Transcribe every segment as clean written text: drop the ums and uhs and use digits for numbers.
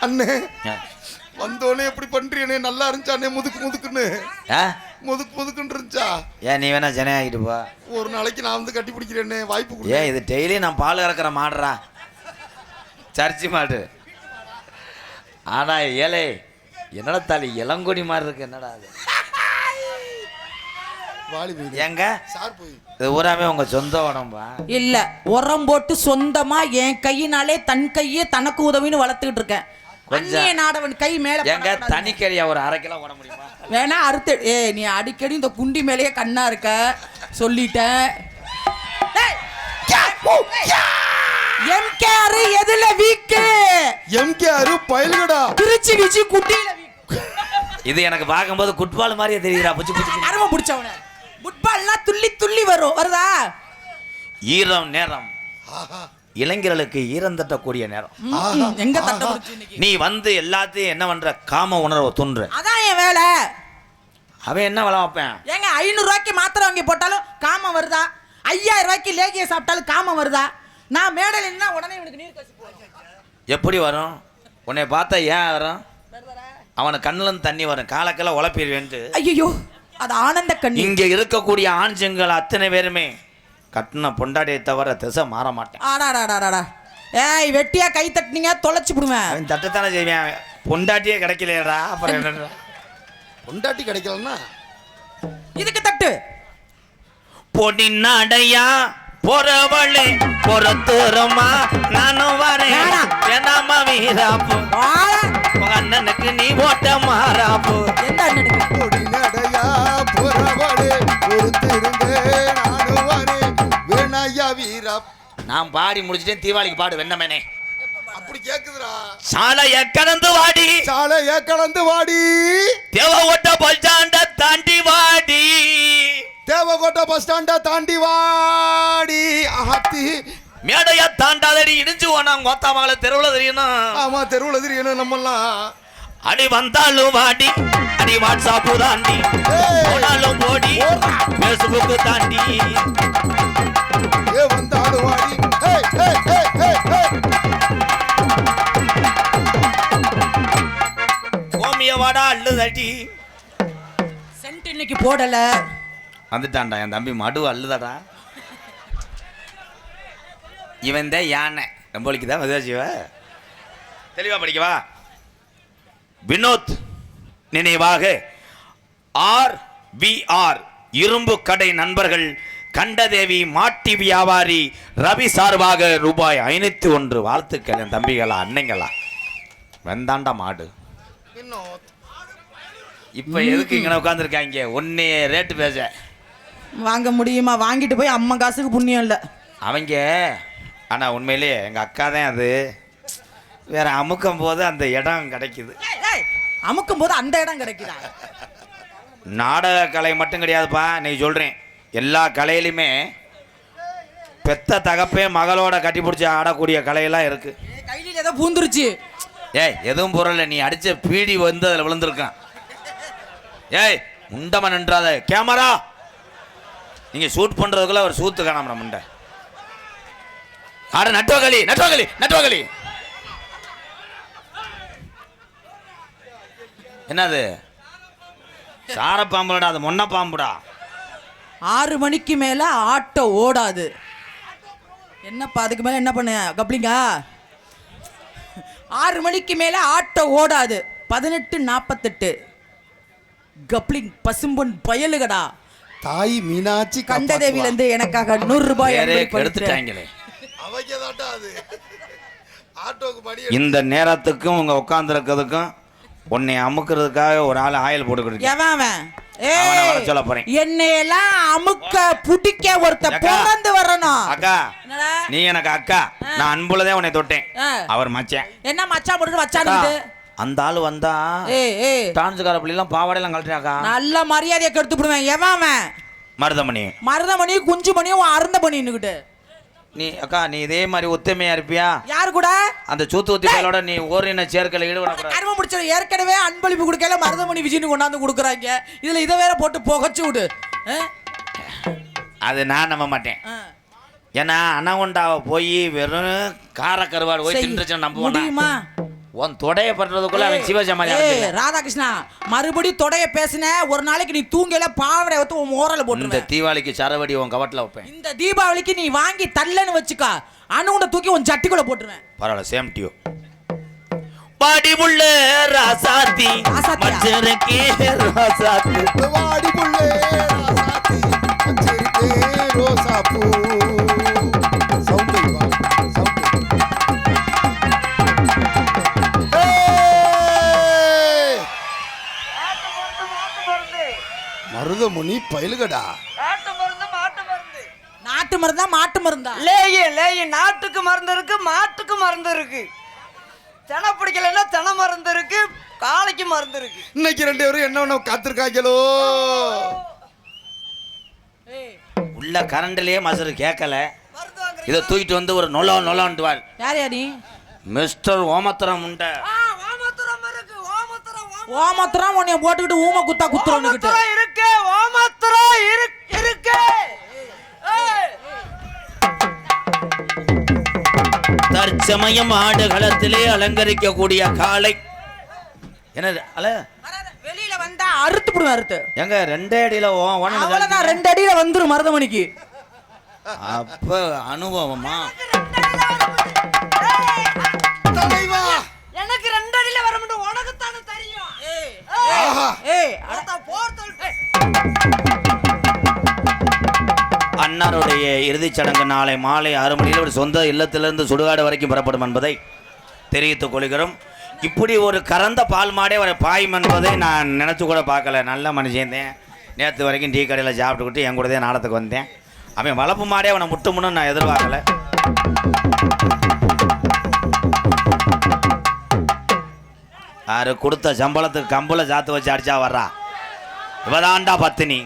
அண்ணே வந்தோடனே எப்படி பண்றீனே? நல்லா இருந்துச்சானே? முதுக்கு முதுக்குன்னு முதுக்குன்னு இருந்துச்சா? ஏன் நீ வேணா ஜன ஆகிட்டு போ. ஒரு நாளைக்கு நான் வந்து கட்டி பிடிக்கிறேன்னே, வாய்ப்பு கொடு. ஏன் இது டெய்லி நான் பால் கறக்கிற மாடுறா, சர்ச்சி மாடு. ஆனா ஏலே என்னடா தாலி இளங்கொடி மாதிரி இருக்கு, என்னடா அது? எங்க இது ஊராமே உங்க சொந்த உடம்பா? இல்ல, உரம் போட்டு சொந்தமா என் கையினாலே தன் கையே தனக்கு உதவின்னு வளர்த்துக்கிட்டு இருக்கேன். கொஞ்சம் நாடவன் கை மேல எங்க தனிக்கறியா ஒரு 1/2 கிலோ ஓட முடியுமா? வேணா அறுத்து. நீ அடிக்கடி இந்த குண்டி மேலேயே கண்ணா இருக்க சொல்லிட்டேன். எம்கேஆர் எதுல வீக்கு? எம்கேஆர் பயலுடா, திருச்சி விஜி குட்டில வீக்கு. இது எனக்கு பாக்கும்போது ஃபுட்பால் மாதிரியே தெரியுதா? புச்சு புச்சு அருமை பிடிச்சவன. ஃபுட்பால்னா துள்ளி துள்ளி வரும், வருதா? ஈரம் நேரம் இளைஞர்களுக்கு ஈரம் தட்டக்கூடிய நேரம். எங்க தட்ட முடிச்சு இன்னைக்கு? நீ வந்து எல்லாத்தையும் என்ன பண்ற? காம உணர்வை தூண்டுற. அதான் என் வேலை. அவன் என்ன வேலை வைப்பேன்? ஏங்க 500 ரூபாய்க்கு மாத்திரை வாங்கி போட்டாலும் காமம் வருதா? 5000 ரூபாய்க்கு லேகிய சாப்பிட்டாலும் காமம் வருதா? நான் மேடல் என்ன உடனே இவனுக்கு நீர் கசி போடுறேன். எப்படி வரும்? உன்னை பார்த்தா ஏன் வரும்? அவனுக்கு கண்ணுல இருந்து தண்ணி வரும், காலக்கெல்லாம் உழப்பிடுவேன்ட்டு. ஐயோ, அது ஆனந்த கண்ணீர். இங்க இருக்கக்கூடிய ஆண் செங்கல் அத்தனை பேருமே கட்டின பொண்டாட்டியை தவிர திசை மாற மாட்டேன். ஆடாடாடாடா, ஏய் வெட்டியா கை தட்டினீங்க தொலைச்சு விடுவேன். அவன் தட்டத்தானே செய்வேன். பொண்டாட்டியே கிடைக்கலையடா, அப்புறம் என்ன? பொண்டாட்டி கிடைக்கலன்னா இதுக்கு தட்டு. பொடி நடையா பொறவளே பொறத்துறமா நானும் வரேன். என்னம்மா வீராப்பு உங்க அண்ணனுக்கு நீ ஓட்ட மாறாப்பு. எந்த அண்ணனுக்கு? பொடி நடையா பொறவளே பொறுத்திருந்தே நானும் வரேன் வேணாயா வீரா. நான் பாடி முடிச்சிட்டேன். தீபாவளிக்கு பாடு வெண்ணமேனே. அப்படி கேக்குதுடா. சாலைய கடந்து வாடி, சாலைய கடந்து வாடி, தேவகோட்டை பஸ் ஸ்டாண்ட தாண்டி வாடி, தேவகோட்டை பஸ் ஸ்டாண்ட தாண்டி வாடி. ஆத்தி மேடைய தாண்டாதடி இடிஞ்சு போனாங்க கோத்தா மகளை தெருவுல தெரியணும். ஆமா, தெருவுல தெரியணும் நம்மெல்லாம். அடி வந்தாலும் வாடி, அடி வாட்ஸ்அப் தாண்டி, போனாலும் போடி பேஸ்புக் தாண்டி. ஏ வந்தாலும் வாடி. கோமிய வாடா அள்ளு தட்டி. சென்ட் இன்னைக்கு போடல. வந்துட்டான்டா என் தம்பி மடு அள்ளுதாடா. இவன் தான் யானை நம்பளிக்கு தான் மதுவாச்சிவ. தெளிவா படிக்கவா? வினோத் நினைவாக RVR இரும்பு கடை நண்பர்கள் கண்டதேவி மாட்டி வியாபாரி ரவி சார்பாக ரூபாய் 501 வாழ்த்துக்கள். என் தம்பிகளா அன்னைங்களா வெந்தாண்டா மாடு. இப்ப எதுக்கு இங்க உட்காந்துருக்காங்க? ஒன்னே ரேட்டு பேச வாங்க முடியுமா? வாங்கிட்டு போய் அம்மா காசுக்கு புண்ணியம் இல்லை அவங்க. ஆனா உண்மையிலேயே எங்க அக்கா தான் அது. வேற அமுக்கும் போது அந்த இடம் கிடைக்குது. அமுக்கும் போது அந்த இடம் கிடைக்குதா? நாடக கலை மட்டும் கிடையாதுப்பா, நீ சொல்றேன். எல்லா கலையிலுமே பெத்த தகப்பே மகளோட கட்டி பிடிச்சி ஆடக்கூடிய கலையெல்லாம் இருக்கு. கையில ஏதோ பூந்துருச்சு. ஏய் எதுவும் பொருள், நீ அடிச்ச பீடி வந்து அதில் விழுந்திருக்கான். ஏய் முண்டமன் நின்றாத. கேமரா நீங்க ஷூட் பண்றதுக்குள்ள ஒரு சூத்து காணாம முண்டை. ஆட நட்டுவகளி நட்டுவகளி நட்டுவகளி. என்னது? சார பாம்புடா, அது மொன்ன பாம்புடா. 6 மணிக்கு மேல ஆட்டோ ஓடாது. என்னப்பா அதுக்கு மேல என்ன பண்ண கப்ளிங்கா? 6 மணிக்கு மேல ஆட்டோ ஓடாது. 18:48 கப்ளிங் பசும்பொன் பயலுகடா. தாய் மீனாட்சி கண்டதேவில இருந்து எனக்காக 100 ரூபாய் எடுத்துட்டாங்களே. ஆட்டோக்கு இந்த நேரத்துக்கும் உங்க உட்கார்ந்து இருக்கிறதுக்கும் உன்னை அமுக்கிறதுக்காக ஒரு ஆள் ஆயில் போட்டுக்கிட்டு சொல்ல போறேன். என்னையெல்லாம் அமுக்க புடிக்க ஒருத்த பிறந்து வரணும். அக்கா நீ எனக்கு அக்கா, நான் அன்புலதான் உன்னை தொட்டேன். அவர் மச்சான். என்ன மச்சான் போட்டு வச்சானுட்டு அந்த ஆளு வந்தா டான்ஸ்கார பிள்ளைலாம் பாவாடையெல்லாம் கழட்டினாக்கா. நல்ல மரியாதையை கெடுத்து விடுவேன். எவன்? மருதமணி. மருதமணி குஞ்சு மணியும் அருந்த பண்ணின்னுக்கிட்டு. நீ அக்கா நீ இதே மாதிரி ஒத்துமையா இருப்பியா? யாரு கூட? அந்த சூத்து ஒத்திகளோட நீ ஓரின சேர்க்கல ஈடுபடக்கூடாது. கர்ம முடிச்ச ஏற்கனவே அன்பளிப்பு கொடுக்கல மருதமணி விஜயனு கொண்டாந்து கொடுக்குறாங்க. இதுல இதை வேற போட்டு புகச்சு விடு. அது நான் நம்ப மாட்டேன். ஏன்னா அனகொண்டாவை போய் வெறும் கார கருவாடு போய் செய். தின்றுச்சுன்னு நம்புவானா முடியுமா? உன் தொடைய பண்றதுக்குள்ள அவன் சிவசமாதி ஏய், அடைஞ்சிடலாம். ராதாகிருஷ்ணா மறுபடியும் தொடைய பேசின ஒரு நாளைக்கு நீ தூங்கல பாவடை வைத்து உன் மோரல இந்த போட்டுருவேன். தீபாவளிக்கு சரவடி உன் கவட்டில் வைப்பேன். இந்த தீபாவளிக்கு நீ வாங்கி தள்ளன்னு வச்சுக்கா, அணுகுண்ட தூக்கி உன் ஜட்டிக்குள்ள போட்டுருவேன். பரவாயில்ல, சேம் டியூ. பாடி புள்ள ராசாத்தி ராசாத்தியா? மச்சரக்கே ராசாத்தி. வாடி புள்ளே ராசாத்தி மச்சரிக்கே ரோசாப்பூ. சவுண்ட் வா சவுண்ட். மருதமுனி பயிலுகடா. நாட்டு மருந்தா மாட்டு மருந்தா? லேயி நாட்டுக்கு மருந்து இருக்கு, மாட்டுக்கு மருந்து இருக்கு. தெனை பிடிக்கலன்னா தெனை மருந்து இருக்கு, காளைக்கு மருந்து இருக்கு. இன்னைக்கு 2 பேரும் என்ன ஒண்ணு காத்திருக்காங்களோ. உள்ள கரண்ட்லயே மசரு கேட்கல. மருந்து வாங்குறீங்க. இதை தூக்கிட்டு வந்து ஒரு நொலன்ட்டு வார். யார் யார் நீ? மிஸ்டர் ஓமத்திரம் உண்ட. ஓமத்துரம் இருக்கு, ஓமத்துரம் ஓமத்துறம் உன்னைய போட்டுக்கிட்டு ஊம குத்தா குத்துறோன்னுகிட்டு. ஓமத்துரம் இருக்கு, ஓமத்துரம் இருக்கு. ஏய். தற்சமயம் ஆடு களத்திலே அலங்கரிக்க கூடிய காளை. என்னது அல வெளியில வந்தா அறுத்து போடுவேன். அறுத்து எங்க 2 அடியில அவ்வளவுதான், 2 அடியில வந்துரும் மருதமணிக்கு. அப்ப அனுபவமா? தலைவா எனக்கு 2 அடியில வர முடியும், உனக்கு தானே தெரியும். ஆஹா. ஏய் அதான் போர்த்தல். அன்னாருடைய இறுதிச் சடங்கு நாளை மாலை 6 மணியில் ஒரு சொந்த இல்லத்திலிருந்து சுடுகாடு வரைக்கும் புறப்படும் என்பதை தெரிவித்துக் கொள்கிறோம். இப்படி ஒரு கறந்த பால் மாடே ஒரு பாயும் என்பதை நான் நினச்சி கூட பார்க்கல. நல்ல மனுஷந்தேன். நேற்று வரைக்கும் டீ கடையில் சாப்பிட்டுக்கிட்டு என் கூடதே நாடத்துக்கு வந்தேன். அவன் வளர்ப்பு மாடே அவனை முட்டுமுன்னு நான் எதிர்பார்க்கல. யாரு கொடுத்த சம்பளத்துக்கு கம்புல சாத்து வச்சு அடிச்சா வர்றா. இவதாண்டா பத்தினி.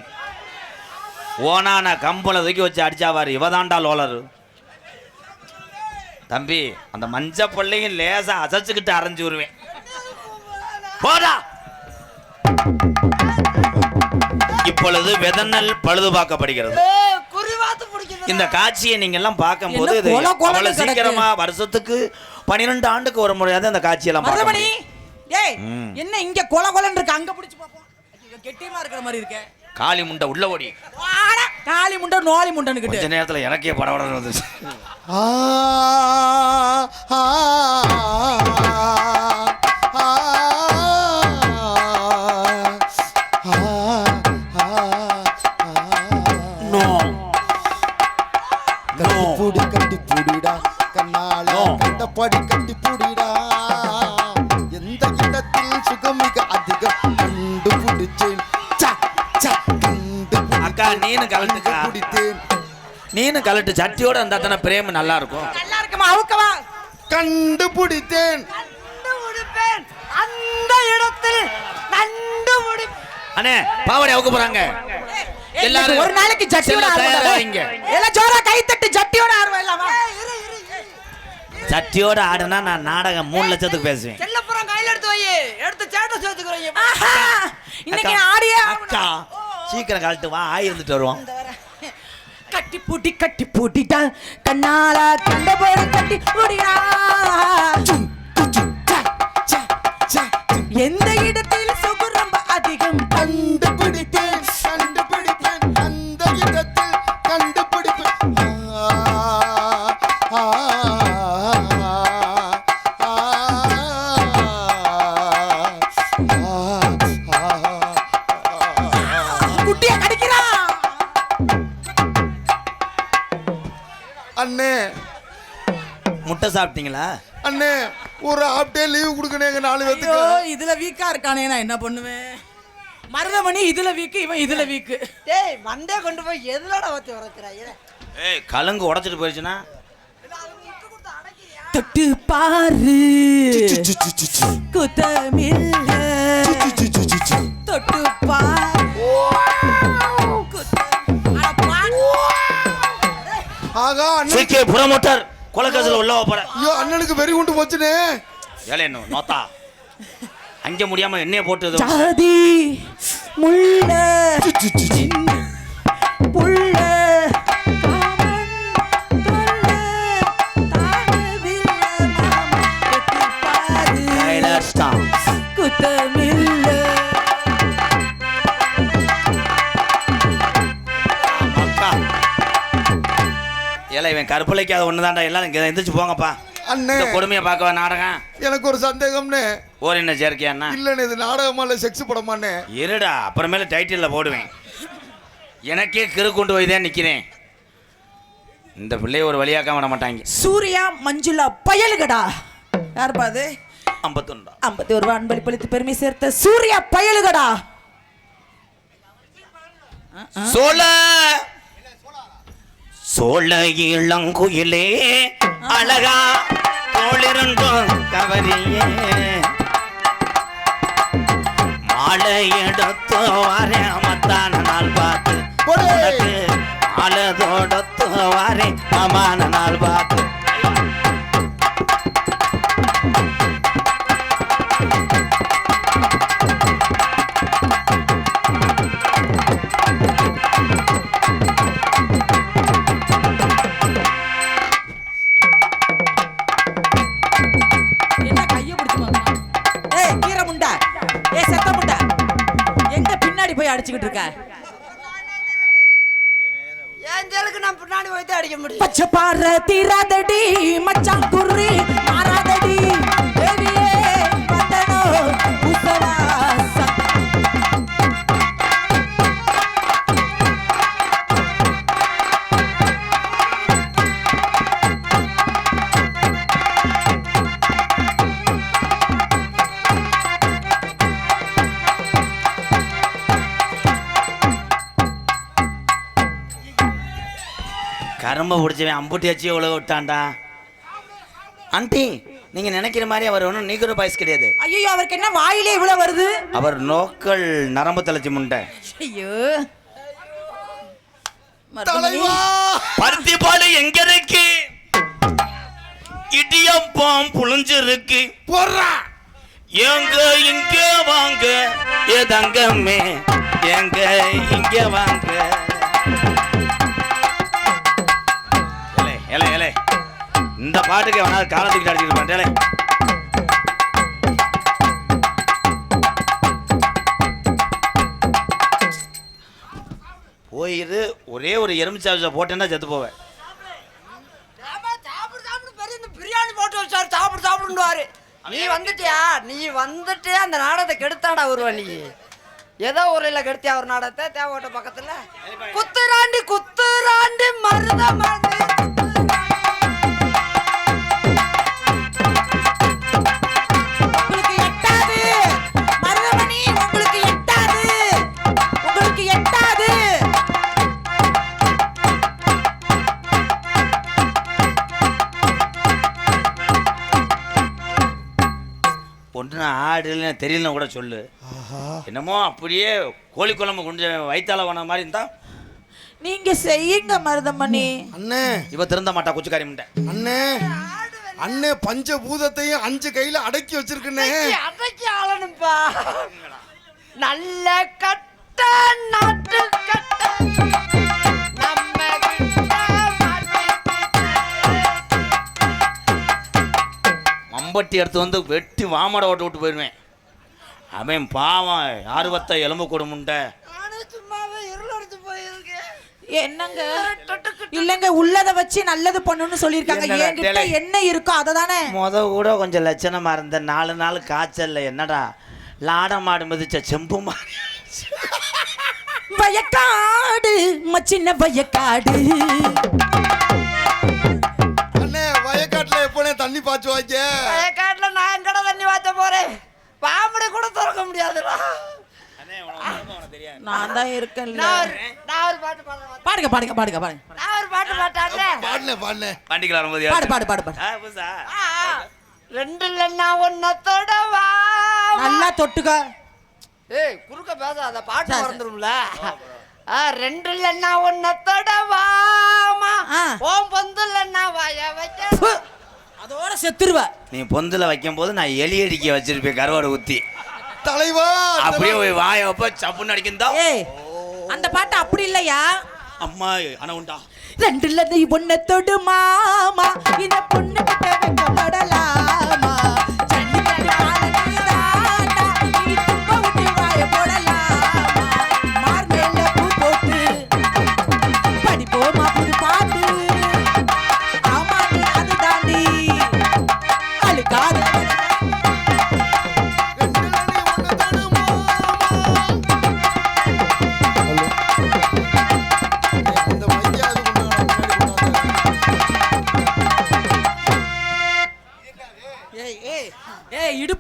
ஓனான கம்பளை தூக்கி வச்சு அடிச்சாவாரு. இவதாண்டா லோலரு. தம்பி, அந்த மஞ்ச பிள்ளையும் லேசா அசைச்சுக்கிட்டு அரைஞ்சு வருவேன். போடா. இப்பொழுது வெதனல் பழுது பார்க்கப்படுகிறது. குறிவாத்து பிடிக்கிறது. இந்த காட்சியை நீங்க எல்லாம் பார்க்கும்போது என்ன கொல கொலன்னு அவ்வளவு கிடக்கு. சீக்கிரமா வருஷத்துக்கு 12 ஆண்டுக்கு ஒரு முறையாவது இந்த காட்சியெல்லாம் பார்க்க மருதமணி, முடியும். ஏய் என்ன இங்க கொல கொலன்னு இருக்கு, அங்க பிடிச்சு பாப்போம். ஐயோ, கெட்டியமா இருக்கிற மாதிரி இருக்கே. காளி முண்டை உள்ள ஓடி. வாடா, காளி முண்டை நோலி முண்டைன்னு கொஞ்ச நேரத்துல எனக்கே படபடன்னு வந்துச்சு. ஆ ஆ ஆ கட்டி புடிடா கண்ணால கண்டபடி கட்டி புடிடா. எந்த இடத்தில் சுகமிக அதிகம் கண்டுபிடிச்சேன். அக்கா நீனு கலட்டுக்கா. பிடித்தேன் நீனு கலட்டு. சட்டியோட இருந்தா தானே பிரேம் நல்லா இருக்கும். நல்லா இருக்குமா? அவுக்கவா? கண்டுபிடித்தேன். கண்டுபிடிப்பேன். அந்த இடத்தில் கண்டுபிடிப்பேன். அண்ணே பாவடை அவுக்க போறாங்க. எல்லாரும் ஒரு நாளைக்கு ஜட்டியோட தயாராகிங்க. எல்லாம் ஜோரா கை தட்டி ஜட்டியோட ஆடுவேன். இல்லாமா சட்டியோட ஆடுனா நான் நாடகம் 3 லட்சத்துக்கு பேசுவேன். செல்லப்புறம் கையில எடுத்து வை, எடுத்து சேட்டை சேர்த்துக்கிறீங்க. இன்னைக்கு ஆடியே அக்கா சீக்கிரம் கழட்டு வா, ஆய் இருந்துட்டு வருவோம். கட்டி பூட்டிட்டா கண்ணால கண்ட போற கட்டி பூடிடா. எந்த இடத்தில் சுகம் ரொம்ப அதிகம் கண்டுபிடித்தேன் கண்டுபிடித்தேன் அந்த இடத்தில் கண்டுபிடிப்பேன். குட்டிய கடிக்கிறா. அண்ணே முட்டை சாப்பிட்டீங்களா? அண்ணே ஒரு ஹாஃப் டே லீவ் கொடுக்கணும் எங்க 4 ஐயோ, பேத்துக்கு. இதுல வீக்கா இருக்கானே, நான் என்ன பண்ணுவேன்? மருதமணி இதுல வீக்கு, இவன் இதுல வீக்கு. டேய் மண்டே கொண்டு போய் எதுலடா வச்சு வரக்குறாய்? ஏய் கலங்கு உடைச்சிட்டு போயிடுச்சுன்னா தொட்டு பாரு குத்தமில்ல. தொட்டு பாரு ஆகா அண்ணன். சீக்கிய புறமோட்டார் கொலக்கேசில் உள்ள போற. ஐயோ அண்ணனுக்கு வெறி உண்டு போச்சுனே. ஏலே என்ன நோத்தா அங்க முடியாம எண்ணெய போட்டு ஜாதி முள்ள புள்ள காமன் ஏல இவன் கற்பலைக்கு அது ஒண்ணுதான்டா. எல்லாரும் இங்க எந்திரிச்சு போங்கப்பா. அண்ணே இந்த கொடுமையை பார்க்கவா நாடகம்? எனக்கு ஒரு சந்தேகம்னே. ஓர் என்ன சேர்க்கையாண்ணா? இல்லண்ணே இது நாடகமா இல்ல செக்ஸ் படமாண்ணே? இருடா, அப்புறமேல டைட்டில்ல போடுவேன். எனக்கே கிறு கொண்டு போய் தான் நிக்கிறேன். இந்த பிள்ளைய ஒரு வழியாக்க விட மாட்டாங்க. சூர்யா மஞ்சுளா பயலுகடா. யார் பாது? 51 51 ரூபாய் அன்பளிப்பளித்து பெருமை சேர்த்த சூர்யா பயலுகடா. சோழ இளங்குயிலே அழகா தோளிருந்தோம் கவரியே மாலை எடுத்து வாரே மத்தான நாள் பார்த்து மாலை தோடத்து வாரே அமான நாள் பார்த்து. என்ன கைய பிடிச்சு பாக்குற? ஏய் கீரை முண்டா, ஏய் செத்த முண்டா, எங்க பின்னாடி போய் அடிச்சுக்கிட்டு இருக்க? என் ஜெலுக்கு நான் பின்னாடி போய் தான் அடிக்க முடியும். பச்சை பாறை தீராதடி மச்சான் குருரி மாறாதடி தேவியே வந்தனோ உசவாசம். கரும்பை பிடிச்சவன் அம்புட்டி வச்சு உலக விட்டான்டா. ஆண்டி, நீங்க நினைக்கிற மாதிரி அவர் ஒன்றும் நீக்கிற பாய்ஸ் கிடையாது. ஐயோ அவருக்கு என்ன வாயிலே இவ்வளவு வருது? அவர் லோக்கல் நரம்பு தளர்ச்சி முண்டை. ஐயோ தலைவா பருத்தி பாடு எங்க இருக்கு? இடியப்பம் புளிஞ்சிருக்கு. போடுறா. எங்க இங்க வாங்க ஏ தங்கமே, எங்க இங்க வாங்க. ஏலே ஏலே, இந்த பாட்டுக்கு வேணா காலத்துக்கு அடிச்சுட்டு பண்ணே. போயிரு, ஒரே ஒரு எலுமிச்சாவை போட்டேன்னா செத்து போவேன். பிரியாணி போட்டு வச்சாரு, சாப்பிடு சாப்பிடுவாரு. நீ வந்துட்டியா அந்த நாடகத்தை கெடுத்தாடா ஒருவா. நீ ஏதோ ஊரில் கெடுத்தியா ஒரு நாடகத்தை தேவோட்ட பக்கத்துல குத்துராண்டி குத்துராண்டி மருதமணி. உங்களுக்கு எட்டாது மருதமணி, உங்களுக்கு எட்டாது, உங்களுக்கு எட்டாது. ஒன்று ஆடு இல்லைன்னு தெரியலன்னு கூட சொல்லு. என்னமோ அப்படியே கோழி குழம்பு கொஞ்சம் வயிற்றால போன மாதிரி இருந்தா நீங்க செய்யுங்க மருதமணி. அண்ணே இவ திருந்த மாட்டா குச்சிக்காரி முண்டை. அண்ணே அண்ணே பஞ்சபூதத்தையும் 5 கையில அடக்கி வச்சிருக்கனே. அடக்கி ஆளணும்பா. நல்ல கட்ட நாட்டு கட்ட நம்ம மம்பட்டி எடுத்து வந்து வெட்டி வாமடை ஓட்டு விட்டு போயிடுவேன். அவன் பாவம் ஆர்வத்தை எலும்பு கொடு முண்டை. சும்மாவே இருளடிச்சு போயிருக்கேன். என்னங்க இல்லங்க, உள்ளத வச்சு நல்லது பண்ணணும்னு சொல்லிருக்காங்க. என்னடா என்கிட்ட டேய். என்ன இருக்கோ அததானே. கூட கொஞ்சம் லட்சணமா இருந்த 4 நாள் காய்ச்சல்ல என்னடா லாட மாடு மிதிச்ச செம்பு மாடு. வயக்காடு மச்சின்ன வயக்காடு. அண்ணே வயக்காட்டுல எப்பனே தண்ணி பாய்ச்சுவாங்க? வயக்காட்டுல நான் எங்கட தண்ணி வாச்ச போறேன். பாம்படி கூட திறக்க முடியாதுடா. நான் தான் இருக்கேன்ல. நான் ஒரு பாட்டு பாடுறேன். பாடுங்க பாடுங்க பாடுங்க பாடுங்க. நான் ஒரு பாட்டு பாட்டாடுறேன். பாடுனே வண்டிக்கு வரும்போது பாடு பாடு பாடு பாடு. ரெண்டு இல்லைன்னா ஒன்னத்தோட வா. நல்லா தொட்டுக்க. ஏய் குறுக்க பேசாத, பாட்டு மறந்துரும்ல. ரெண்டு இல்லைன்னா ஒன்னத்தோட வாமா. ஓம் பொந்து இல்லைன்னா வாய வைக்க. அதோட செத்துருவ. நீ பொந்துல வைக்கும் போது நான் எலி அடிக்க வச்சிருப்பேன் கருவாடு ஊத்தி. தலைவா அப்படியே போய் வாய வைப்ப சப்புன்னு அடிக்குந்தா. ஏய் அந்த பாட்டு அப்படி இல்லையா? அம்மா ஆனா உண்டா? ரெண்டு இல்லது பொண்ணை தொடு மாமா, இந்த பொண்ணு கிட்ட வைக்கப்படலாமா? ஜல்லிக்கட்டு மாலைக்கு தாண்டா, நீ தும்ப விட்டு வாய போடலாமா? மார் மேல பூ போட்டு படிப்போமா புது பாட்டு.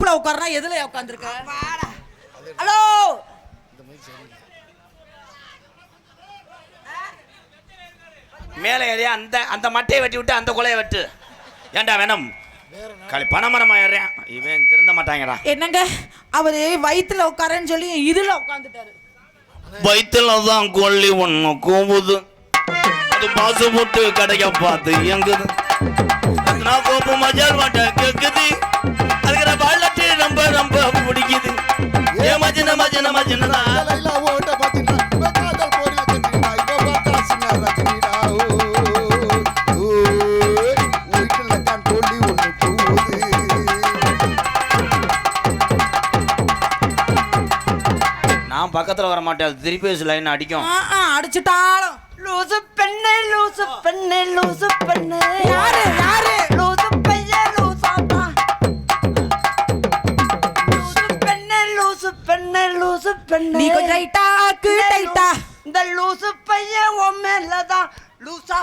அடுப்புல உட்கார்றா எதுல உட்கார்ந்திருக்க? ஹலோ மேலே ஏறியா அந்த அந்த மட்டையை வெட்டி விட்டு அந்த கொலையை வெட்டு. ஏன்டா வேணும் களி பனைமரமா ஏறியான் இவன் திருந்த மாட்டாங்கடா. என்னங்க அவரு வயித்துல உட்காரன்னு சொல்லி இதுல உட்கார்ந்துட்டாரு. வயிற்றுல தான் கொல்லி ஒண்ணு கூவுது, அது பாசு போட்டு கடைக்க பார்த்து எங்குது, நான் கோப்பு மஜால் மாட்ட கேக்குது, அதுக்கிற பாலட்டு ரொம்ப ரொம்ப பிடிக்குது. ஏ மஜின மஜின மஜினா ஓட்ட பாத்தீங்கன்னா காதல் போரி வச்சிருக்கா இப்ப பார்த்தா சின்ன ரஜினிடா. வீட்டுல தான் கொல்லி ஒண்ணு கூவுது. நான் பக்கத்துல வர மாட்டேன், திருப்பி லைன் அடிக்கும். அடிச்சுட்டாலும் லூசு பெண்ணே லூசு பெண்ணே லூசு பெண்ணே. யாரு யாரு? லூசு பையே லூசாப்பா. லூசு பெண்ணே லூசு பெண்ணே லூசு பெண்ணே. நீ கொஞ்சம் டைட்டா ஆக்கு டைட்டா. இந்த லூசு பையன் உன் மேலதான் லூசா.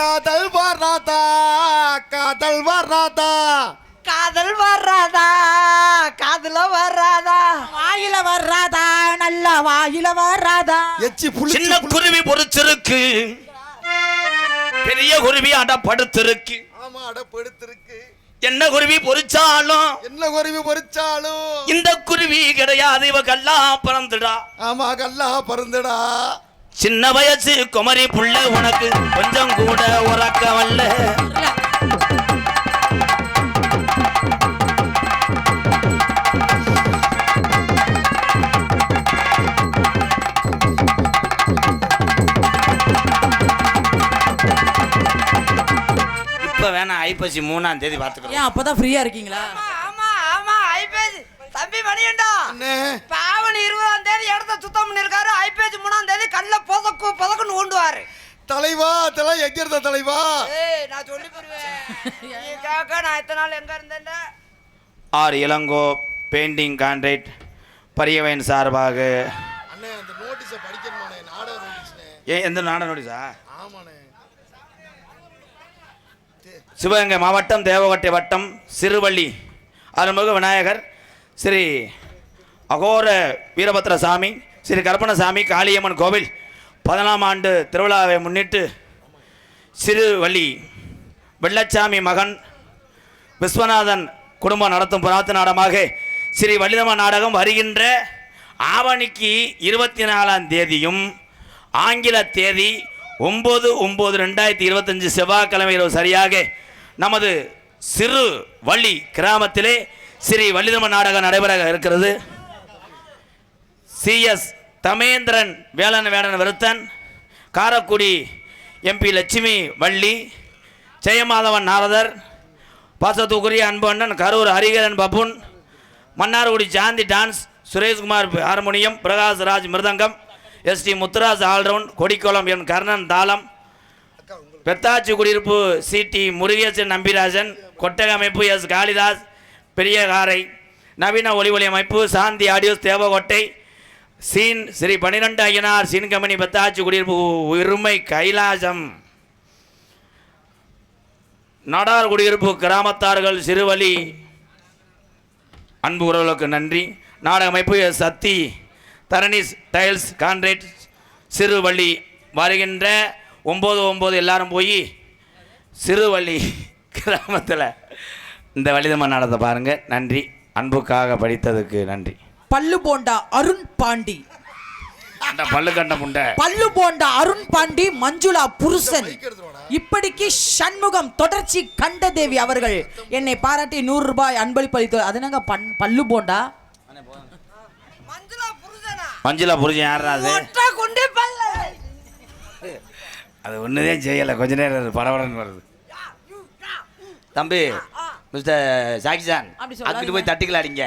காதல் வராதா காதல் வராதா காதல் வராதா காதுல வராதா வாயில வர்றாதா நல்ல வாயில வர்றாதா. எச்சி புளிச்சு சின்ன குருவி பொறிச்சிருக்கு, பெரிய குருவி அடப்படுத்திருக்கு. ஆமா அடப்படுத்திருக்கு. என்ன குருவி பொறிச்சாலும் என்ன குருவி பொறிச்சாலும் இந்த குருவி கிடையாது, இவ கல்லா பறந்துடா. ஆமா கல்லா பறந்துடா. சின்ன வயசு குமரி புள்ள உனக்கு கொஞ்சம் கூட உறக்கவல்ல. இப்ப வேணா ஐப்பசி 3ஆம் தேதி பாத்துக்கிறோம். ஏன் அப்பதான் ஃப்ரீயா இருக்கீங்களா? ஆமா ஆமா ஐபேஜ் தம்பி மணியண்டா அண்ணே பாவன் 20ஆம் தேதி இடத்த சுத்தம் பண்ணிருக்காரு. ஐபேஜ் 3ஆம் தேதி கல்ல புதக்குன்னு ஊண்டுவாரு. தலைவா தலை எங்க இருந்த தலைவா? ஏய் நான் சொல்லி போடுவேன். நீ கேக்க நான் எத்தனை நாள் எங்க இருந்தேன்டா? ஆர் இளங்கோ பெயிண்டிங் கான்ட்ராக்ட் பரியவன் சார்பாக. அண்ணே அந்த நோட்டீஸ படிக்கணுமானே, நாடக நோட்டீஸ்னே. எந்த நாடக நோட்டீஸா? ஆமாண்ணே. சிவகங்கை மாவட்டம் தேவகோட்டை வட்டம் சிறுவள்ளி அருள்மிகு விநாயகர் ஸ்ரீ அகோர வீரபத்ரசாமி ஸ்ரீ கருப்பணசாமி காளியம்மன் கோவில் 14ஆம் ஆண்டு திருவிழாவை முன்னிட்டு சிறுவள்ளி வெள்ளச்சாமி மகன் விஸ்வநாதன் குடும்பம் நடத்தும் புராத்த நாடகமாக ஸ்ரீ வள்ளிதம்மன் நாடகம் வருகின்ற ஆவணிக்கு 24ஆம் தேதியும் ஆங்கில தேதி 9/9/2025 செவ்வாய்க்கிழமை இரவு சரியாக நமது சிறு வள்ளி கிராமத்திலே ஸ்ரீ வள்ளிதம்மன் நாடகம் நடைபெற இருக்கிறது. CS தமேந்திரன் வேலன் விருத்தன், காரக்குடி MP லட்சுமி வள்ளி, ஜெயமாதவன் நாரதர், பாசத்துக்குரிய அன்பு அண்ணன் கரூர் ஹரிகரன் பப்புன், மன்னார்குடி சாந்தி டான்ஸ், சுரேஷ்குமார் ஹார்மோனியம், பிரகாஷ்ராஜ் மிருதங்கம், ST முத்துராஜ் ஆல்ரவுண்ட், கொடிக்குளம் என் கர்ணன் தாளம், பெத்தாச்சி குடியிருப்பு CT முருகேசன் நம்பிராஜன், கொட்டக அமைப்பு S காளிதாஸ் பெரியகாரை, நவீன ஒளி அமைப்பு சாந்தி ஆடியோஸ் தேவகோட்டை, சீன் ஸ்ரீ 12 ஐயனார் சீன் கம்பெனி பெத்தாச்சி குடியிருப்பு இருமை கைலாசம், நாடார் குடியிருப்பு கிராமத்தார்கள் சிறுவலி அன்பு உறவுகளுக்கு நன்றி. நாடக அமைப்பு சக்தி தரணிஸ் டைல்ஸ் கான்ட்ராக்ட் சிறுவள்ளி வருகின்ற 9/9 எல்லாரும் போய் சிறுவள்ளி கிராமத்தில் இந்த வள்ளிதம்மன் நாடகத்தை பாருங்க. நன்றி, அன்புக்காக படித்ததுக்கு நன்றி. பல்லு போண்டா அருண் பாண்டி, பல்லு கண்ட முண்டை பல்லு போண்டா அருண் பாண்டி, மஞ்சுளா புருஷன், இப்படிக்கு சண்முகம் தொடர்ச்சி கண்டதேவி அவர்கள் என்னை பாராட்டி 100 ரூபாய் அன்பளிப்பு அளித்து. அது என்னங்க பல்லு போண்டா? மஞ்சுளா புருஷன் யாராது? அது ஒன்றுதே செய்யலை, கொஞ்ச நேரம் படபடன்னு வருது. தம்பி மிஸ்டர் சாக்ஷான் அங்கிட்டு போய் தட்டிக்கல அடிங்க.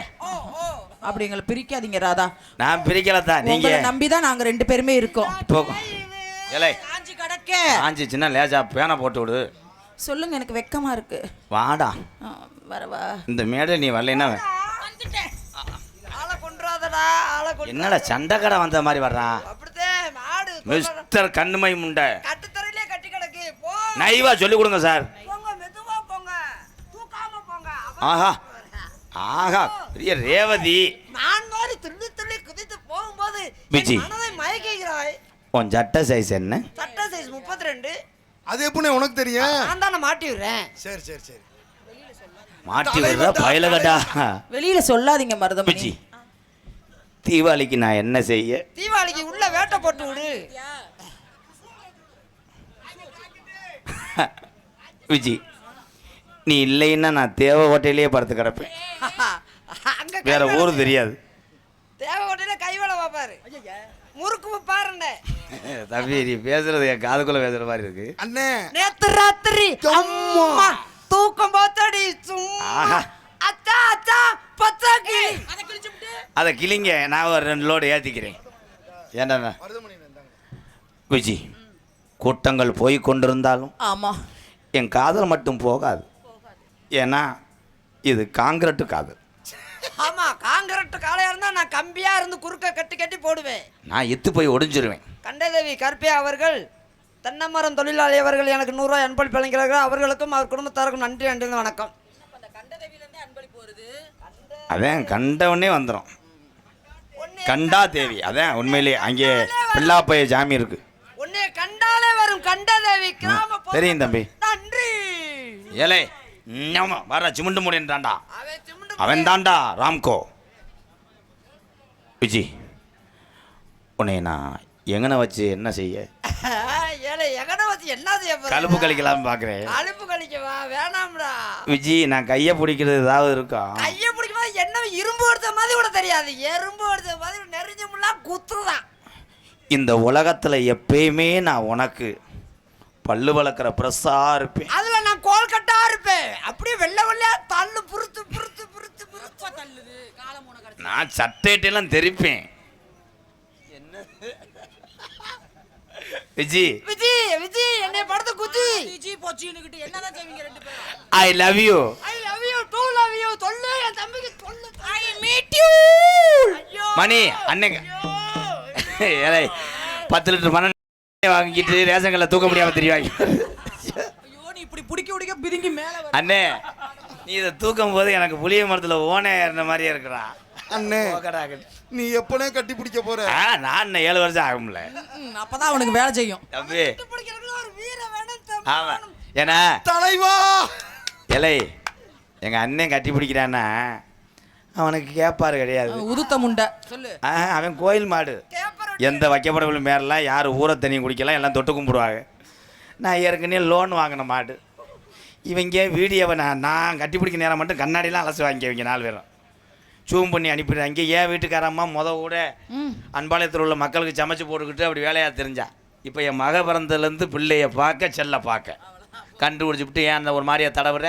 அப்படி எங்களை பிரிக்காதீங்க ராதா. நான் பிரிக்கல தான், நீங்க நம்பிதான் நாங்க 2 பேருமே இருக்கோம். ஏலே காஞ்சி கடக்க காஞ்சி சின்ன லேசா பேனை போட்டு விடு. சொல்லுங்க, எனக்கு வெக்கமா இருக்கு. வாடா வரவா? இந்த மேடை நீ வரலைன்னா என்னடா சண்டைக்கடை வந்த மாதிரி வர்றான் மிஸ்டர் கண்ணுமை முண்டை. நைவா சொல்லி கொடுங்க சார். ஆஹா ஆஹா பெரிய ரேவதி. நான் மாதிரி துள்ளி துள்ளி குதித்து போகும்போது விஜி. என் மனதை மயக்குகிறாய். உன் சட்டை சைஸ் என்ன? சட்டை சைஸ் 32. அது எப்படி உனக்கு தெரியும்? நான் தானே மாட்டி விடுறேன். சரி சரி சரி. மாட்டி விடுற பயலகடா. வெளியில சொல்லாதீங்க மருதமணி. விஜி, தீபாவளிக்கு நான் என்ன செய்ய? தீபாவளிக்கு உள்ள வேட்டை போட்டு விடு. விஜி, நீ இல்லைன்னா நான் தேவ ஹோட்டலையே படுத்து கிடப்பேன். அங்க வேற ஊரு தெரியாது. தேவகோட்டையில கைவேலை பாப்பாரு. முறுக்கு பாருங்க. தம்பி நீ பேசுறது என் காதுக்குள்ள பேசுற மாதிரி இருக்கு. அண்ணே நேத்து ராத்திரி அம்மா தூக்கம் போத்தடி சும்மா. ஆஹா. அச்சா அச்சா பச்சாக்கி. அதை கிளிங்க, நான் ஒரு 2 லோடு ஏற்றிக்கிறேன். ஏன்டா விஜி, கூட்டங்கள் போய் கொண்டிருந்தாலும் ஆமா, என் காதல் மட்டும் போகாது. ஏன்னா இது காங்கிரட்டு காதல். ஆமா, காங்கிரட் காளையா இருந்தா நான் கம்பியா இருந்து குறுக்க கட்டி கட்டி போடுவேன். நான் எத்து போய் ஒடிஞ்சிருவேன். கண்டதேவி கருப்பையா அவர்கள், தென்னமரம் தொழிலாளி அவர்கள் எனக்கு 100 ரூபாய் அன்பளிப்பு வழங்குகிறார்கள். அவர்களுக்கும் அவர் குடும்பத்தாருக்கும் நன்றி நன்றி வணக்கம். அதான் கண்டவனே வந்துடும். கண்டா தேவி, அதான் உண்மையிலேயே அங்கே பிள்ளாப்பைய ஜாமி இருக்கு. உன்னை கண்டாலே வரும் கண்டதேவி கிராம தெரியும் தம்பி. நன்றி. ஏலே வர சிமுண்டு முடின்றான்டா. அவன் சிமுண்டு அவன் தான்டா ராம்கோ. விஜி, உன்னை நான் எங்கன வச்சு என்ன செய்ய? ஏலே எகன வச்சு என்ன செய்ய போற? கழுப்பு கழிக்கலாம் பார்க்குறேன். கழுப்பு கழிக்கவா? வேணாம்டா விஜி, நான் கையை பிடிக்கிறது ஏதாவது இருக்கா? கையை பிடிக்கும் போது என்ன இரும்பு எடுத்த மாதிரி கூட தெரியாது. எறும்பு எடுத்த மாதிரி நெறிஞ்சமுல்லாம் குத்துதான். இந்த உலகத்தில் எப்பயுமே நான் உனக்கு பல்லு வளர்க்குற ப்ரெஸ்ஸாக இருப்பேன். அதுல நான் கோல்கட்டா இருப்பேன். அப்படியே வெள்ளை வெள்ளையா தள்ளு புறுத்து புறுத்து புறுத்து புறுத்து தள்ளுது. நான் சட்டையெல்லாம் தெரிப்பேன். விஜி விஜி விஜி என்னை படுத்து குச்சி. I love you. I love you to love you. சொல்லு என் தம்பிக்கு சொல்லு. I meet you. மணி அன்னைக்கு ஏலே 10 லிட்டர் மண்ணெண்ணெய் வாங்கிட்டு ரேஷன் கடையில் தூக்க முடியாம தெரியும். ஐயோ, நீ இப்படி பிடிக்க பிடிக்க பிதுங்கி மேல வர. அண்ணே, நீ இதை தூக்கும் போது எனக்கு புளிய மரத்தில் ஓனை ஏறின மாதிரியே இருக்கிறா. அண்ணே நீ எப்பனே கட்டி பிடிக்க போற? நான் இன்னும் 7 வருஷம் ஆகும்ல. அப்பதான் அவனுக்கு வேலை செய்யும். தம்பி பிடிக்கிறதுக்கு ஒரு வீர வேணும். ஆமா, ஏன்னா தலைவா இலை எங்கள் அண்ணன் கட்டி பிடிக்கிறான்னா அவனுக்கு கேட்பாரு கிடையாது. உதுத்த முண்டை சொல்லு. அவன் கோயில் மாடு. எந்த வைக்கப்படவில்லை மேலாம் யார் ஊரை தண்ணி குடிக்கலாம், எல்லாம் தொட்டு கும்பிடுவாங்க. நான் ஏற்கனவே லோன் வாங்கின மாடு. இவங்க வீடியோவை நான் கட்டி பிடிக்க நேரம் மட்டும் கண்ணாடிலாம் அலசுவாங்க. இவங்க 4 பேரும் ஜூம் பண்ணி அனுப்பிடுறாங்க. என் வீட்டுக்காரம்மா கூட அன்பாளையத்தில் உள்ள மக்களுக்கு சமைச்சு போட்டுக்கிட்டு அப்படி வேலையாக தெரிஞ்சா. இப்போ என் மக பிறந்ததுலேருந்து பிள்ளையை பார்க்க செல்ல பார்க்க கண்டுபிடிச்சிவிட்டு ஏன் அந்த ஒரு மாதிரியை தடவுற.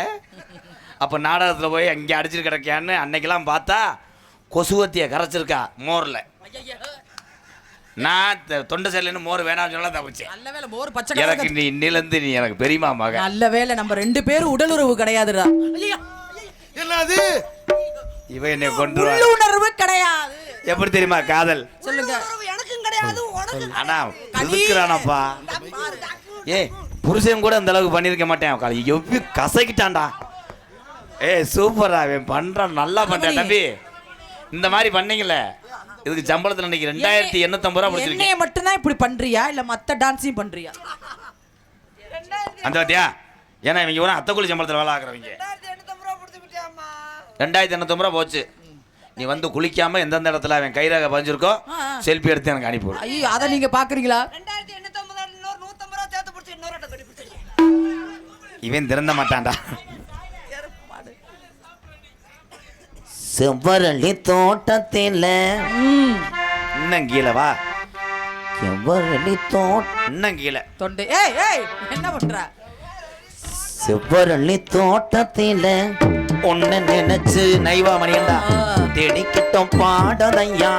அப்போ நாடகத்தில் போய் அங்கே அடிச்சுட்டு கிடக்கான்னு அன்னைக்கெல்லாம் பார்த்தா கொசுவத்தியை கரைச்சிருக்கா மோரில். நான் தொண்டை செல்லுன்னு மோர் வேணாம்னு சொல்ல தப்பிச்சேன். நல்ல வேலை மோர் பச்சை. எனக்கு நீ இன்னிலேருந்து நீ எனக்கு பெரியமா மக. நல்ல வேலை நம்ம 2 பேரும் உடல் உறவு கிடையாதுடா. என்னது? இவன் என்னை கொண்டு உள்ளுணர்வு கிடையாது. எப்படி தெரியுமா காதல்? சொல்லுங்க. எனக்கும் கிடையாது உனக்கு. ஆனா இருக்கிறானப்பா. புருஷன் கூட அந்த அளவுக்கு பண்ணிருக்க மாட்டேன். எவ்வளவு கசக்கிட்டான்டா. சூப்பரா அவன் பண்றான், நல்லா பண்றான் தம்பி. இந்த மாதிரி பண்ணீங்களே இதுக்கு சம்பளத்துல இன்னைக்கு 2850 ரூபா பிடிச்சிருக்கேன். என்னைய மட்டும் தான் இப்படி பண்றியா இல்ல மத்த டான்ஸையும் பண்றியா? அந்த வாத்தியா ஏன்னா இவங்க ஒரு அத்தக்குழி சம்பளத்தில் வேலை ஆக்குறவங்க. 2850 ரூபா போச்சு. நீ வந்து குளிக்காம எந்தெந்த இடத்துல அவன் கைரக பதிஞ்சிருக்கோ செல்ஃபி எடுத்து எனக்கு அனுப்பிவிடு. ஐயோ, அதை நீங்க பாக்குறீங்களா? 2850 இன்னொரு 150 ரூபா சேர்த்து பிடிச்சி இன்னொரு இடத்த கட்டி பிடிச்சி. இவன் திறந்த மாட்டான்டா. செவ்வரளி தோட்டத்தில் இன்னும் கீழே வா. செவ்வரளி இன்னும் கீழே தொண்டை. ஏய் ஏய், என்ன பண்ற? செவ்வரளி தோட்டத்தில் ஒன்னு நினைச்சு நைவா மணியண்டா தேடிக்கிட்டோம் பாடதையா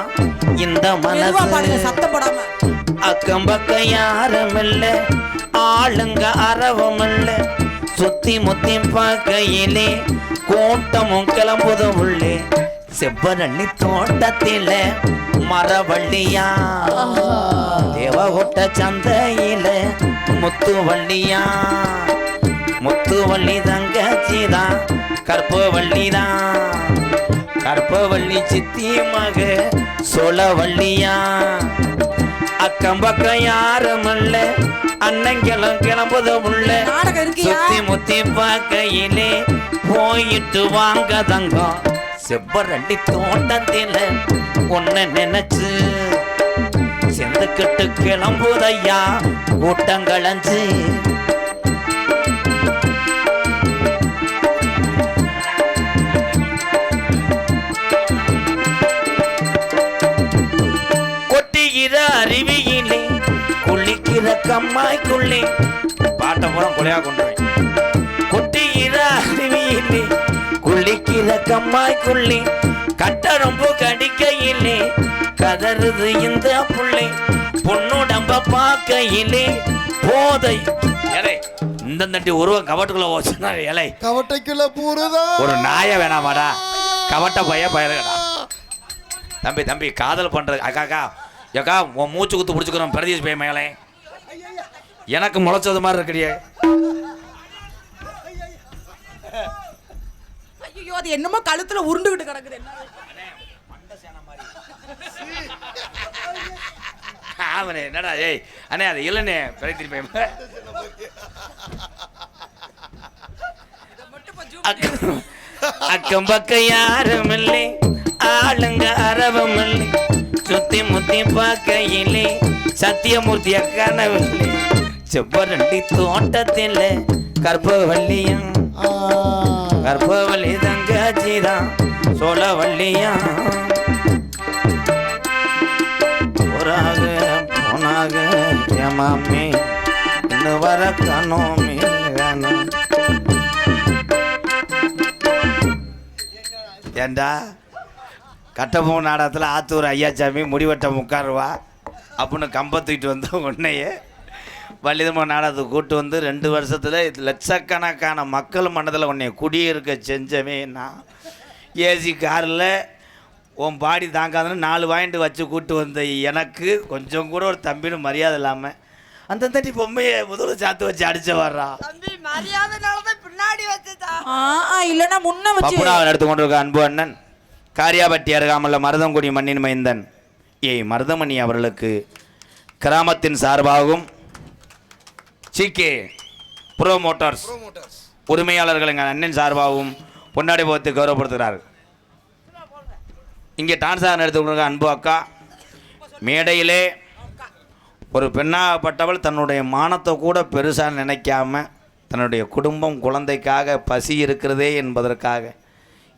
இந்த மனசு. சத்தம் போடாம. அக்கம் பக்கம் யாரும் இல்ல, ஆளுங்க அறவும் இல்ல, சுத்தி முத்தி பார்க்கையிலே கூட்டமும் கிளம்புதும் உள்ளே. செவ்வரளி தோட்டத்தில மரவள்ளியா, தேவகோட்ட சந்தையில முத்துவள்ளியா, முத்துவள்ளி தங்கச்சிதான் கற்பவள்ளிதான். கற்பவள்ளி சித்தி மக சோழவள்ளியா அக்கம் பக்கம் யாரும் இல்ல அண்ணன் கிளம்புத உள்ள நாடகம் இருக்கியா? சுத்தி முத்தி பார்க்கையிலே போயிட்டு வாங்க தங்கம் செவ்வரண்டி தோட்டத்தில உன்னை நினைச்சு செந்துக்கிட்டு கிளம்புதையா கூட்டங்களஞ்சு கொட்டிக்கிற அருவியிலே குளிக்கிற கம்மாய்க்குள்ளே பாட்டை பூரா கொலையா கொண்டு கொட்டிக்கிற அருவியிலே குளிக்கிற கம்மாய்க்குள்ளே கட்டரம்பு கடிக்கையிலே கதறுது இந்த புள்ளை பொண்ணுடம்ப பார்க்கையிலே போதை இலை இந்த தட்டி உருவம் கவட்டுக்குள்ள வச்சுனா இலை கவட்டைக்குள்ள பூரதா ஒரு நாய வேணாமாடா கவட்ட பயலுடா தம்பி தம்பி காதல் பண்றது அக்காக்கா ஏக்கா உன் மூச்சு குத்து பிடிச்சிக்கிறோம் பிரதீஷ் பையன் மேலே எனக்கு முளைச்சது மாதிரி இருக்கிறியே ஐயோ அது என்னமோ கழுத்துல உருண்டுகிட்டு கிடக்குது என்ன ஆமனே என்னடா ஏய் அண்ணே அது இல்லைண்ணே பிரதீஷ் பையன் அக்கம் பக்கம் யாரும் இல்லை ஆளுங்க அரவம் இல்லை சுத்தி முத்தி பார்க்கையிலே சத்தியமூர்த்தி அக்கானவில்லை செவ்வரண்டி தோட்டத்தில் கற்பவள்ளியா கற்பவள்ளி தங்காச்சிதான் சோழவள்ளியா போராக போனாக ஏமாமே இன்னும் வர காணோமே ஏண்டா கட்டபொம்ம நாடகத்தில் ஆத்தூர் ஐயாச்சாமி முடிவட்டம் உட்காருவா அப்படின்னு கம்பத்துக்கிட்டு வந்து உன்னையே வள்ளிதம்ம நாடகத்துக்கு கூட்டு வந்து 2 வருஷத்தில் லட்சக்கணக்கான மக்கள் மனதில் உன்னை குடியிருக்க செஞ்சவே நான் ஏசி காரில் உன் பாடி தாங்காதுன்னு 4 வாங்கிட்டு வச்சு கூட்டு வந்த எனக்கு கொஞ்சம் கூட ஒரு தம்பின்னு மரியாதை இல்லாமல் அந்த தட்டி பொம்மையை முதல்ல சாத்து வச்சு அடிச்ச வர்றா தம்பி மரியாதைனாலதான் பின்னாடி வச்சுட்டா இல்லன்னா முன்ன வச்சு பப்புனாவை எடுத்து கொண்டிருக்க அன்பு அண்ணன் காரியாபட்டி அருகாமல்ல மருதங்குடி மண்ணின் மைந்தன் மருதமணி அவர்களுக்கு கிராமத்தின் சார்பாகவும் சிகே ப்ரோ மோட்டார்ஸ் உரிமையாளர்கள் எங்கள் அண்ணன் சார்பாகவும் பொன்னாடை போத்து கௌரவப்படுத்துகிறார். இங்கே டான்ஸாக எடுத்துக்கொண்டு அன்பு அக்கா மேடையிலே ஒரு பெண்ணாகப்பட்டவள் தன்னுடைய மானத்தை கூட பெருசாக நினைக்காம தன்னுடைய குடும்பம் குழந்தைக்காக பசி இருக்கிறதே என்பதற்காக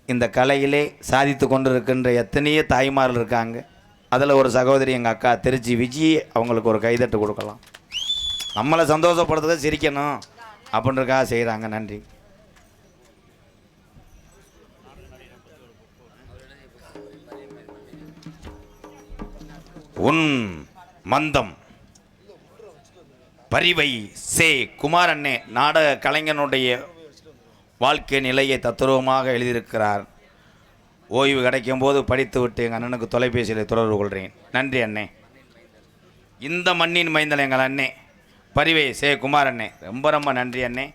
இந்த கலையிலே சாதித்து கொண்டு இருக்கின்ற எத்தனையோ தாய்மார்கள் இருக்காங்க. அதில் ஒரு சகோதரி எங்கள் அக்கா திருச்சி விஜய், அவங்களுக்கு ஒரு கைதட்டு கொடுக்கலாம். நம்மளை சந்தோஷப்படுறதுக்கு சிரிக்கணும் அப்படின்றக்காக செய்கிறாங்க. நன்றி. உன் மந்தம் பரிவை சே குமாரண்ணே நாடக கலைஞனுடைய வாழ்க்கை நிலையை தத்துரூபமாக எழுதியிருக்கிறார். ஓய்வு கிடைக்கும் போது படித்து விட்டு எங்கள் அண்ணனுக்கு தொலைபேசியில் தொடர்பு கொள்கிறேன். நன்றி அண்ணே. இந்த மண்ணின் மைந்தல் எங்கள் அண்ணே பரிவை சே குமாரண்ணே, ரொம்ப ரொம்ப நன்றி அண்ணே.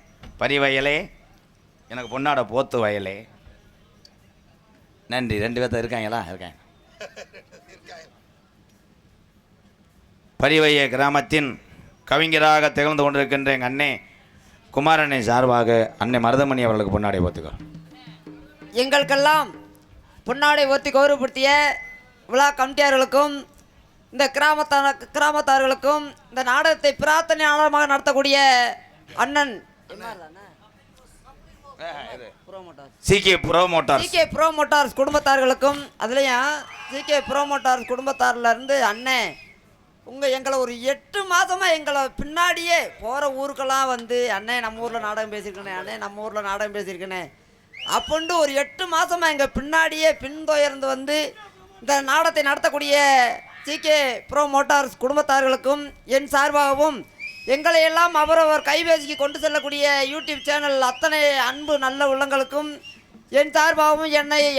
பரிவயலே எனக்கு பொன்னாட போத்து வயலே நன்றி. 2 பேர்த்த இருக்காங்களா? இருக்காங்க. பரிவைய கிராமத்தின் கவிஞராக திகழ்ந்து கொண்டிருக்கின்ற எங்கள் அண்ணே குமாரண்ணை சார்பாக அன்னை மருதமணி அவர்களுக்கு பொன்னாடை போத்துக்கிறோம். எங்களுக்கெல்லாம் பொன்னாடை ஓத்தி கௌரவப்படுத்திய விழா கமிட்டியார்களுக்கும் இந்த கிராமத்தார்களுக்கும் இந்த நாடகத்தை பிரார்த்தனை ஆழமாக நடத்தக்கூடிய அண்ணன் சிகே ப்ரோமோட்டார்ஸ் குடும்பத்தார்களுக்கும், அதுலேயும் சிகே ப்ரோமோட்டார்ஸ் குடும்பத்தாரில் இருந்து அண்ணே எங்களை ஒரு 8 மாதமாக எங்களை பின்னாடியே போகிற ஊருக்கெல்லாம் வந்து அண்ணே நம்ம ஊரில் நாடகம் பேசியிருக்கேனே, அண்ணே நம்ம ஊரில் நாடகம் பேசியிருக்கேனே அப்படின்ட்டு ஒரு 8 மாதமாக எங்கள் பின்னாடியே பின்தொயர்ந்து வந்து இந்த நாடகத்தை நடத்தக்கூடிய சிகே ப்ரோமோட்டார்ஸ் குடும்பத்தார்களுக்கும் என் சார்பாகவும் எங்களை எல்லாம் அவரவர் கைபேசிக்கு கொண்டு செல்லக்கூடிய யூடியூப் சேனல் அத்தனை அன்பு நல்ல உள்ளங்களுக்கும் என் சார்பாகவும்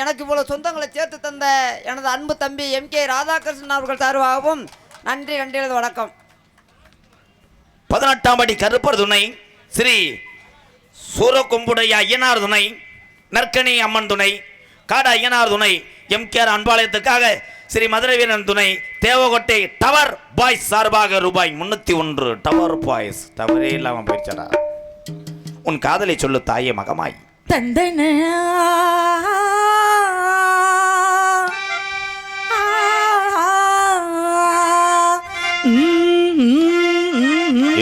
எனக்கு இவ்வளோ சொந்தங்களை சேர்த்து தந்த எனது அன்பு தம்பி MK ராதாகிருஷ்ணன் அவர்கள் சார்பாகவும் நன்றி. வணக்கம். 18ஆம் அடி கருப்பர் துணை ஸ்ரீ சூரக்கும்புடைய ஐயனார் துணை நற்கனி அம்மன் துணை காடா ஐயனார் துணை, எம்கேஆர் அன்பாலயத்துக்காக ஸ்ரீ மதுரை வீரன் துணை, தேவகோட்டை டவர் பாய்ஸ் சார்பாக ரூபாய் 301. டவர் பாய்ஸ் டவரே இல்லாம போயிடுச்சடா. உன் காதலை சொல்லு தாயே மகமாய். தந்தன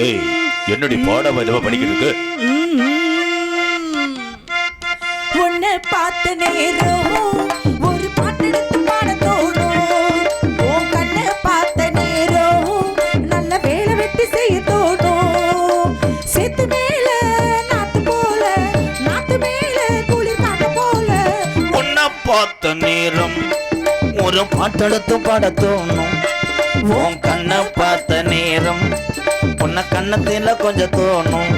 ஏய், என்னடி பாட மெதுவா படிக்கிறதுக்கு? உன்னை பார்த்த நேரம் ஒரு பாட்டு எடுத்து பாட தோணும். உன் கண்ணை பார்த்த நேரம் நல்ல வேலை வெட்டி செய்ய தோணும். சேத்து மேல நாத்து போல, நாத்து மேல குளிர் காட்ட போல. உன்னை பார்த்த நேரம் ஒரு பாட்டெடுத்து பாட தோணும். உன் கண்ணை பார்த்த நேரம் உன்னை கண்ணத்தில கொஞ்சம் தோணும்.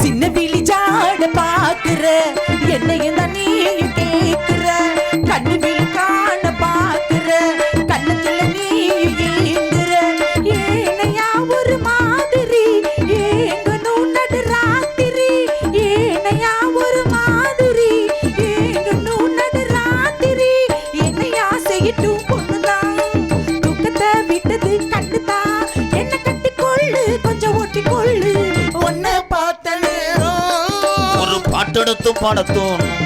சின்ன விழி ஜாட பாக்குற என்னையும் தான் நீயும் கேக்குற. கண்ணு விழி காண பாக்குற கண்ணத்துல நீயும் ஏங்குற. ஏனையா ஒரு மாதிரி ஏங்கணும் நடு ராத்திரி. ஏனையா ஒரு மாதிரி ஏங்கணும் நடு ராத்திரி. என்னையா செய்யட்டும் பொண்ணுதான் தூக்கத்தை விட்டது கண்ணுதான். என்ன கட்டி கொள்ளு கொஞ்சம் ஒட்டி கொள்ளு. உன்னை பார்த்த நேரம் ஒரு பாட்டெடுத்து பாட தோணும்.